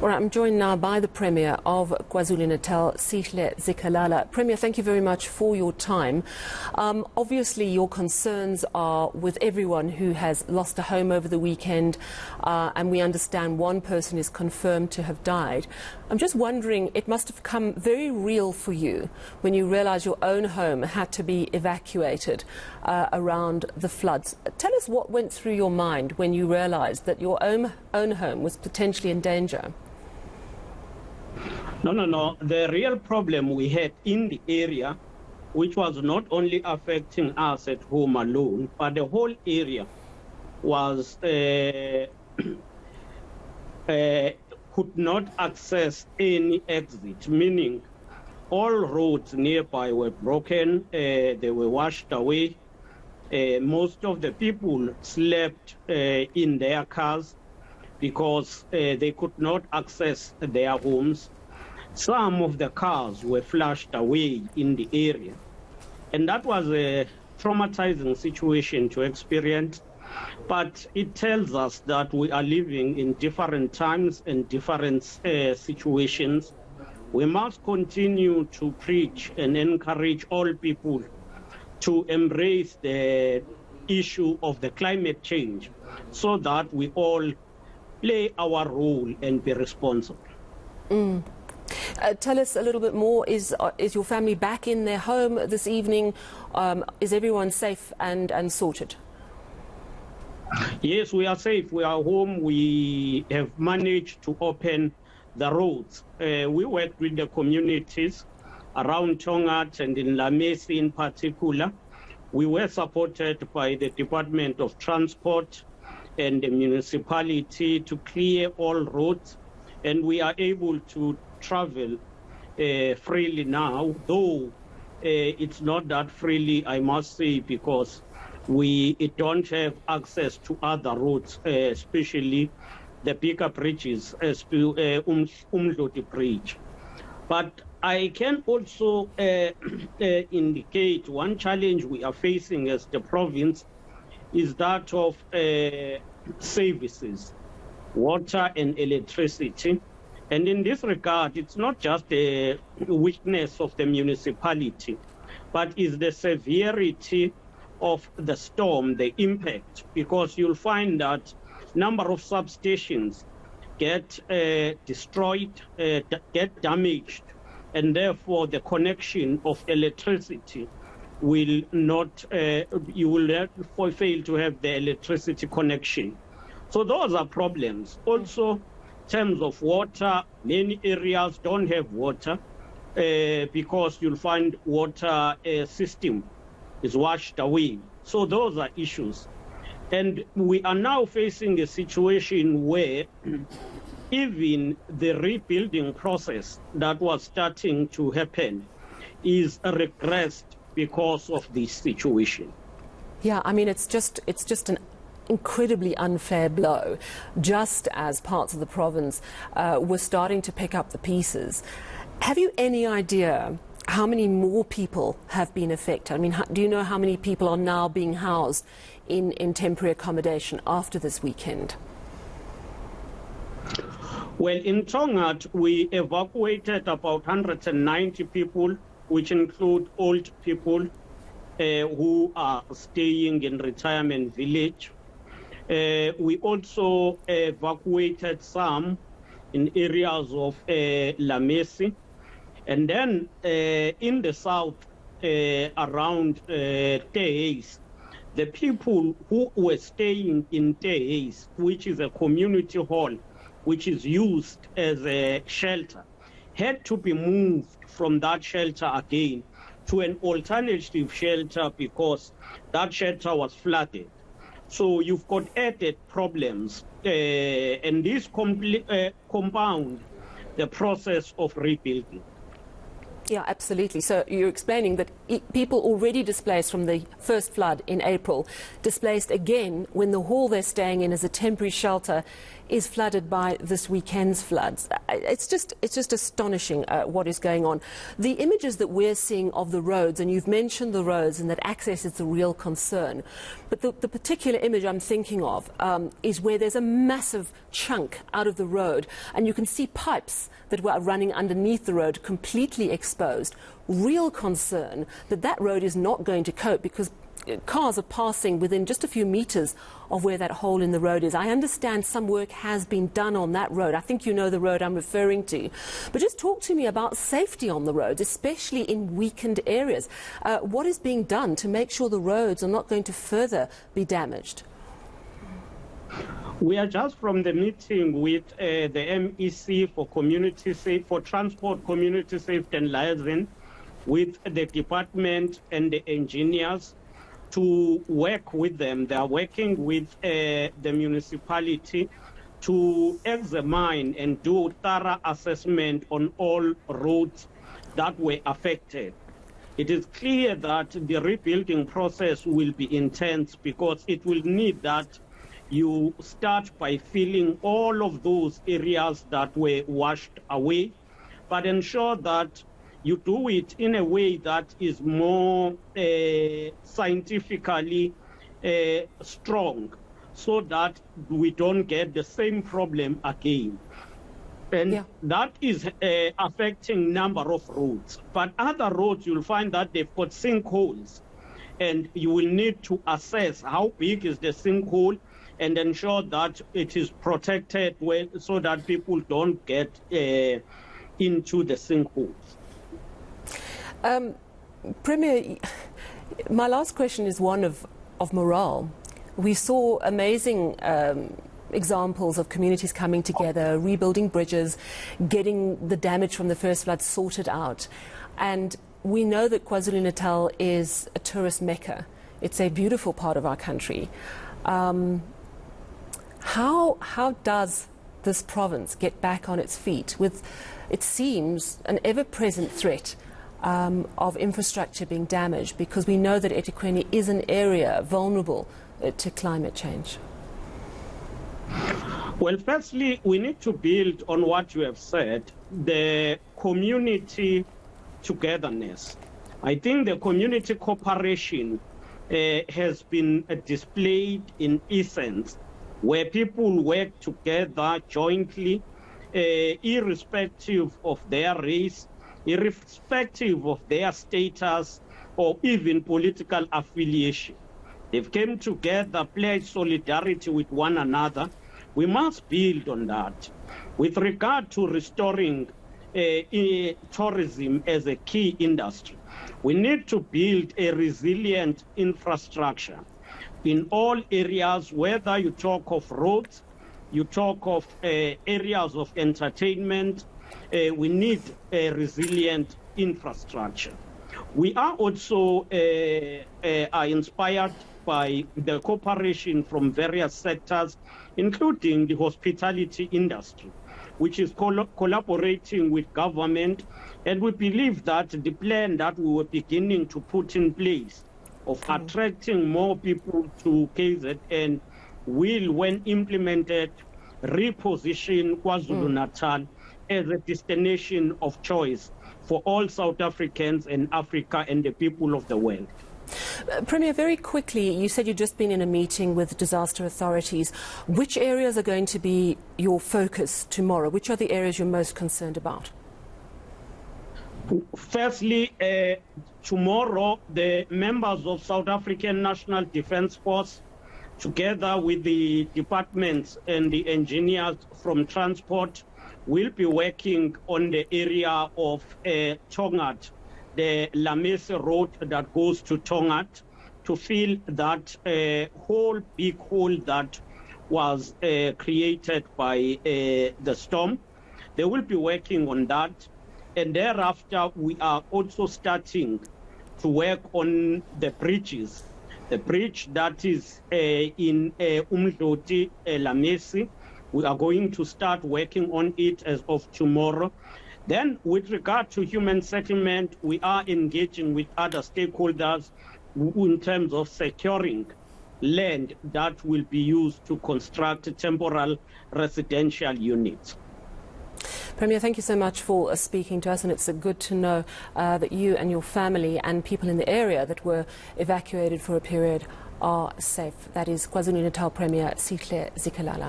Well, I'm joined now by the Premier of KwaZulu-Natal, Sihle Zikalala. Premier, thank you very much for your time. Obviously, your concerns are with everyone who has lost a home over the weekend, and we understand one person is confirmed to have died. I'm just wondering, it must have come very real for you when you realised your own home had to be evacuated around the floods. Tell us what went through your mind when you realised that your own home was potentially in danger. No. The real problem we had in the area, which was not only affecting us at home alone, but the whole area was could not access any exit, meaning all roads nearby were broken, they were washed away. Most of the people slept in their cars because they could not access their homes. Some of the cars were flushed away in the area. And that was a traumatizing situation to experience. But it tells us that we are living in different times and different situations. We must continue to preach and encourage all people to embrace the issue of the climate change so that we all play our role and be responsible. Tell us a little bit more. Is your family back in their home this evening? Is everyone safe and sorted? Yes, we are safe. We are home. We have managed to open the roads. We worked with the communities around Tongat and in La Mercy in particular. We were supported by the Department of Transport and the municipality to clear all roads, and we are able to travel freely now, though it's not that freely, I must say, because we don't have access to other roads, especially the bigger bridges, Umdloti Bridge. But I can also indicate one challenge we are facing as the province is that of services, water and electricity. And in this regard, it's not just a weakness of the municipality, but is the severity of the storm, the impact, because you'll find that number of substations get destroyed, get damaged, and therefore the connection of electricity will not, you will fail to have the electricity connection. So those are problems. Also, in terms of water, many areas don't have water because you'll find water system is washed away. So those are issues. And we are now facing a situation where even the rebuilding process that was starting to happen is regressed because of this situation. Yeah, I mean, it's just an incredibly unfair blow, just as parts of the province were starting to pick up the pieces. Have you any idea how many more people have been affected? I mean, do you know how many people are now being housed in temporary accommodation after this weekend? Well, in Tongat, we evacuated about 190 people, which include old people who are staying in retirement village. We also evacuated some in areas of La Mercy. And then in the south, around Tehes, the people who were staying in Tehes, which is a community hall, which is used as a shelter, had to be moved from that shelter again to an alternative shelter because that shelter was flooded. So you've got added problems, and this compound the process of rebuilding. Yeah, absolutely. So you're explaining that people already displaced from the first flood in April, displaced again when the hall they're staying in as a temporary shelter is flooded by this weekend's floods. It's just astonishing what is going on. The images that we're seeing of the roads, and you've mentioned the roads and that access is the real concern, but the particular image I'm thinking of is where there's a massive chunk out of the road, and you can see pipes that were running underneath the road completely exposed. Real concern that that road is not going to cope, because cars are passing within just a few meters of where that hole in the road is. I understand some work has been done on that road. I think you know the road I'm referring to. But just talk to me about safety on the roads, especially in weakened areas. What is being done to make sure the roads are not going to further be damaged? We are just from the meeting with the MEC for Transport, Community Safety and Liaison with the department and the engineers to work with them. They are working with the municipality to examine and do thorough assessment on all roads that were affected. It is clear that the rebuilding process will be intense, because it will need that you start by filling all of those areas that were washed away, but ensure that you do it in a way that is more scientifically strong, so that we don't get the same problem again. And that is affecting number of roads. But other roads, you'll find that they've got sinkholes, and you will need to assess how big is the sinkhole and ensure that it is protected so that people don't get into the sinkholes. Premier, my last question is one of morale. We saw amazing examples of communities coming together, rebuilding bridges, getting the damage from the first flood sorted out. And we know that KwaZulu-Natal is a tourist mecca. It's a beautiful part of our country. How does this province get back on its feet with, it seems, an ever-present threat of infrastructure being damaged, because we know that eThekwini is an area vulnerable to climate change? Well, firstly, we need to build on what you have said, the community togetherness. I think the community cooperation has been displayed in essence, where people work together jointly, irrespective of their race, irrespective of their status, or even political affiliation. They've come together, pledged solidarity with one another. We must build on that. With regard to restoring tourism as a key industry, we need to build a resilient infrastructure in all areas, whether you talk of roads, you talk of areas of entertainment. We need a resilient infrastructure. We are also are inspired by the cooperation from various sectors, including the hospitality industry, which is collaborating with government. And we believe that the plan that we were beginning to put in place of attracting more people to KZN will, when implemented, reposition KwaZulu-Natal as a destination of choice for all South Africans and Africa and the people of the world. Premier, very quickly, you said you've just been in a meeting with disaster authorities. Which areas are going to be your focus tomorrow? Which are the areas you're most concerned about? Firstly, tomorrow, the members of South African National Defence Force, together with the departments and the engineers from transport, will be working on the area of Tongat, the La Mercy road that goes to Tongat, to fill that big hole that was created by the storm. They will be working on that. And thereafter, we are also starting to work on the bridges. The bridge that is in Umdloti and La Mercy, we are going to start working on it as of tomorrow. Then, with regard to human settlement, we are engaging with other stakeholders in terms of securing land that will be used to construct temporary residential units. Premier, thank you so much for speaking to us, and it's good to know that you and your family and people in the area that were evacuated for a period are safe. That is KwaZulu-Natal Premier Sihle Zikalala.